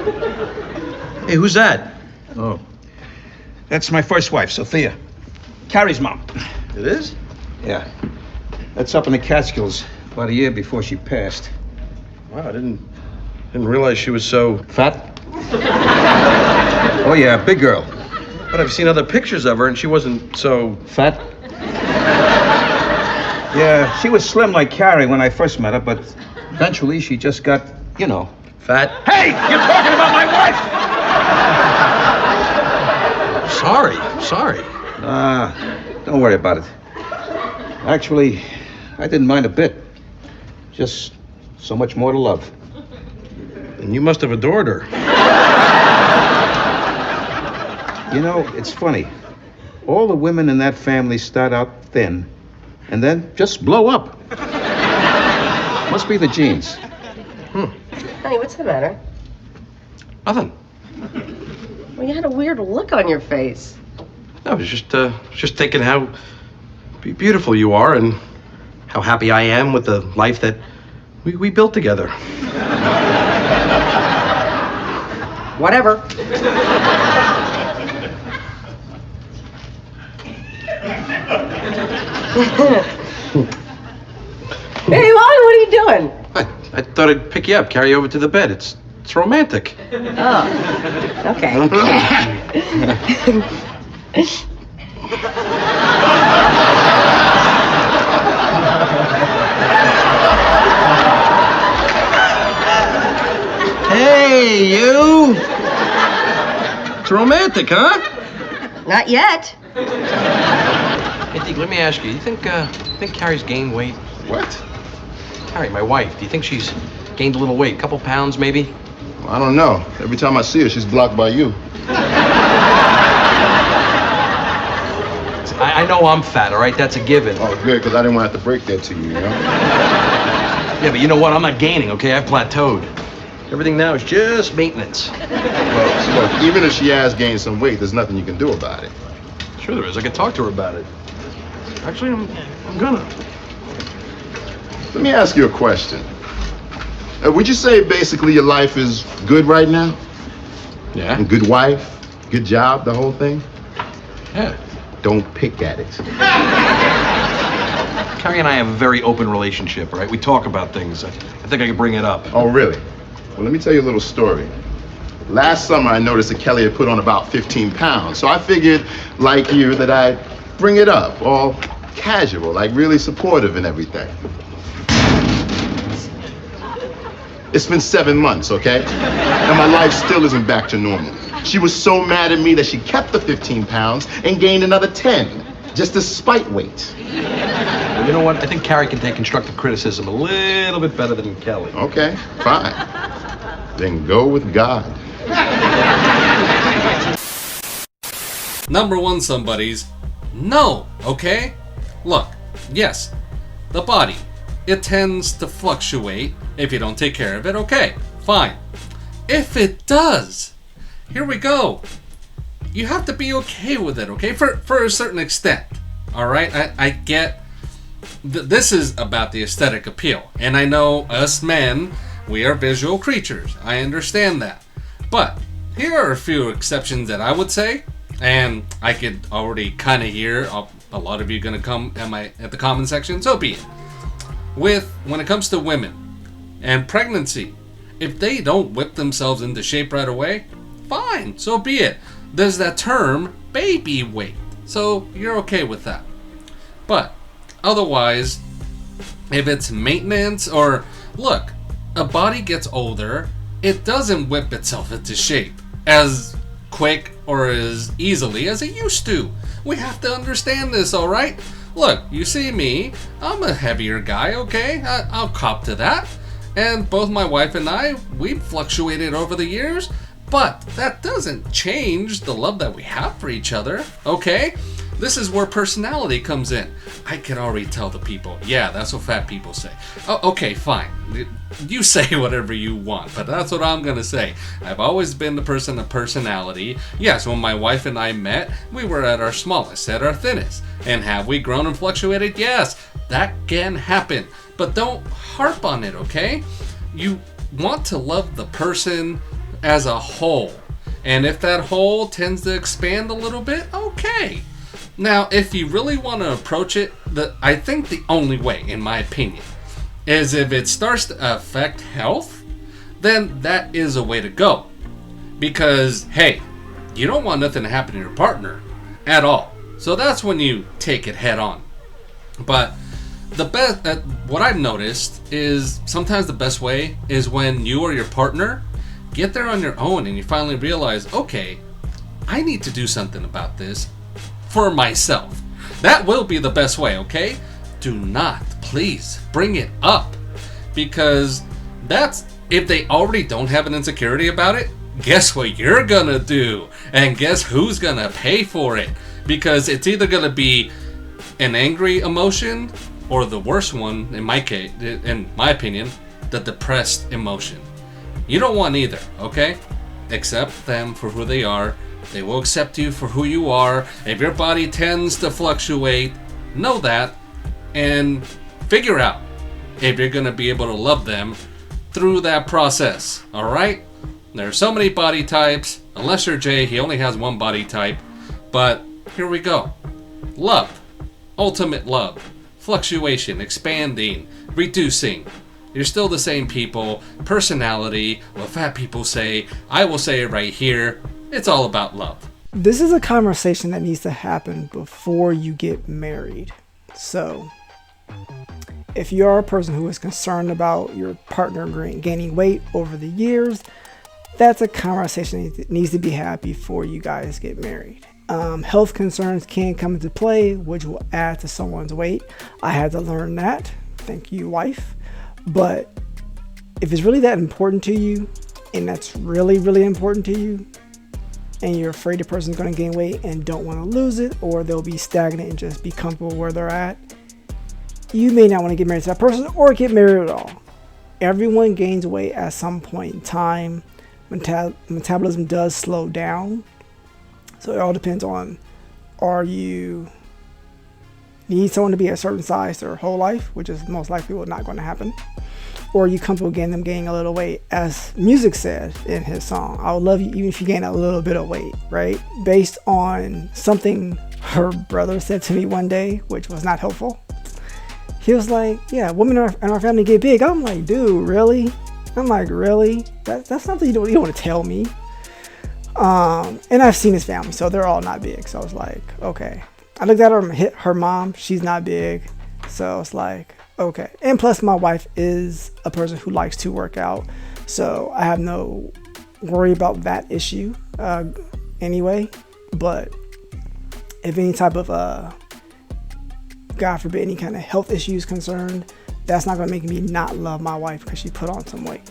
Hey, who's that? Oh, that's my first wife, Sophia. Carrie's mom. It is? Yeah. That's up in the Catskills about a year before she passed. Wow, I didn't realize she was so... Fat? Oh, yeah, big girl. But I've seen other pictures of her, and she wasn't so... Fat? Yeah, she was slim like Carrie when I first met her, but eventually she just got, you know. Fat? Hey, you're talking about my wife! Sorry. Don't worry about it. Actually, I didn't mind a bit. Just so much more to love. And you must have adored her. You know, it's funny. All the women in that family start out thin and then just blow up. Must be the genes. Honey, what's the matter? Nothing. Well, you had a weird look on your face. I was just thinking how beautiful you are and how happy I am with the life that we built together. Whatever. Hey, Wally, what are you doing? I thought I'd pick you up, carry you over to the bed. It's romantic. Oh, okay. Hey, you! It's romantic, huh? Not yet. Hey, Deke, let me ask you. You think Carrie's gained weight? What? Carrie, my wife. Do you think she's gained a little weight? A couple pounds, maybe? I don't know. Every time I see her, she's blocked by you. I know I'm fat, all right? That's a given. Oh, good, because I didn't want to have to break that to you, Yeah, but you know what? I'm not gaining, okay? I've plateaued. Everything now is just maintenance. Well, look, even if she has gained some weight, there's nothing you can do about it. Sure there is. I can talk to her about it. Actually, I'm gonna. Let me ask you a question. Would you say basically your life is good right now? Yeah? A good wife, good job, the whole thing? Yeah. Don't pick at it. Carrie and I have a very open relationship, right? We talk about things. I think I can bring it up. Oh, really? Well, let me tell you a little story. Last summer, I noticed that Kelly had put on about 15 pounds. So I figured, like you, that I'd bring it up, all casual, like really supportive and everything. It's been 7 months, okay? And my life still isn't back to normal. She was so mad at me that she kept the 15 pounds and gained another 10, just to spite weight. Well, you know what? I think Carrie can take constructive criticism a little bit better than Kelly. Okay, fine. Then go with God. Number one, somebody's no, okay? Look, yes, the body, it tends to fluctuate if you don't take care of it, okay, fine. If it does, here we go. You have to be okay with it, okay? For a certain extent, all right? I get this is about the aesthetic appeal. And I know us men, we are visual creatures. I understand that. But here are a few exceptions that I would say. And I could already kind of hear a lot of you going to come at the comment section. So be it. When it comes to women and pregnancy, if they don't whip themselves into shape right away, fine, so be it. There's that term, baby weight. So you're okay with that. But otherwise, if it's maintenance or, look, a body gets older, it doesn't whip itself into shape as quick or as easily as it used to. We have to understand this, alright? Look, you see me, I'm a heavier guy, okay? I'll cop to that. And both my wife and I, we've fluctuated over the years, but that doesn't change the love that we have for each other, okay? This is where personality comes in. I can already tell the people, yeah, that's what fat people say. Oh, okay, fine. You say whatever you want, but that's what I'm gonna say. I've always been the person of personality. Yes, when my wife and I met, we were at our smallest, at our thinnest. And have we grown and fluctuated? Yes, that can happen. But don't harp on it, okay? You want to love the person as a whole. And if that hole tends to expand a little bit, okay. Now, if you really want to approach it, I think the only way, in my opinion, is if it starts to affect health, then that is a way to go. Because, hey, you don't want nothing to happen to your partner at all. So that's when you take it head on. But the best, what I've noticed is sometimes the best way is when you or your partner get there on your own and you finally realize, okay, I need to do something about this for myself. That will be the best way, okay? Do not, please, bring it up. Because that's, if they already don't have an insecurity about it, guess what you're gonna do? And guess who's gonna pay for it? Because it's either gonna be an angry emotion or the worst one, in my case, in my opinion, the depressed emotion. You don't want either, okay? Accept them for who they are. They will accept you for who you are. If your body tends to fluctuate, know that and figure out if you're going to be able to love them through that process, all right? There are so many body types. Unless you're Jay, he only has one body type. But here we go. Love. Ultimate love. Fluctuation, expanding, reducing. You're still the same people. Personality, what fat people say. I will say it right here. It's all about love. This is a conversation that needs to happen before you get married. So, if you're a person who is concerned about your partner gaining weight over the years, that's a conversation that needs to be had before you guys get married. Health concerns can come into play, which will add to someone's weight. I had to learn that. Thank you, wife. But if it's really that important to you, and that's really, really important to you, and you're afraid the person's going to gain weight and don't want to lose it, or they'll be stagnant and just be comfortable where they're at, you may not want to get married to that person or get married at all. Everyone gains weight at some point in time. Metabolism does slow down. So it all depends on, are you need someone to be a certain size their whole life, which is most likely not going to happen, or are you comfortable getting them gaining a little weight? As Music said in his song, I will love you even if you gain a little bit of weight, right? Based on something her brother said to me one day, which was not helpful. He was like, yeah, women in our family get big. I'm like, dude, really? I'm like, really? That's something you don't want to tell me. And I've seen his family, so they're all not big. So I was like, okay. I looked at her mom. She's not big. So it's like, okay. And plus my wife is a person who likes to work out. So I have no worry about that issue anyway. But if any type of, God forbid, any kind of health issues concerned, that's not going to make me not love my wife because she put on some weight.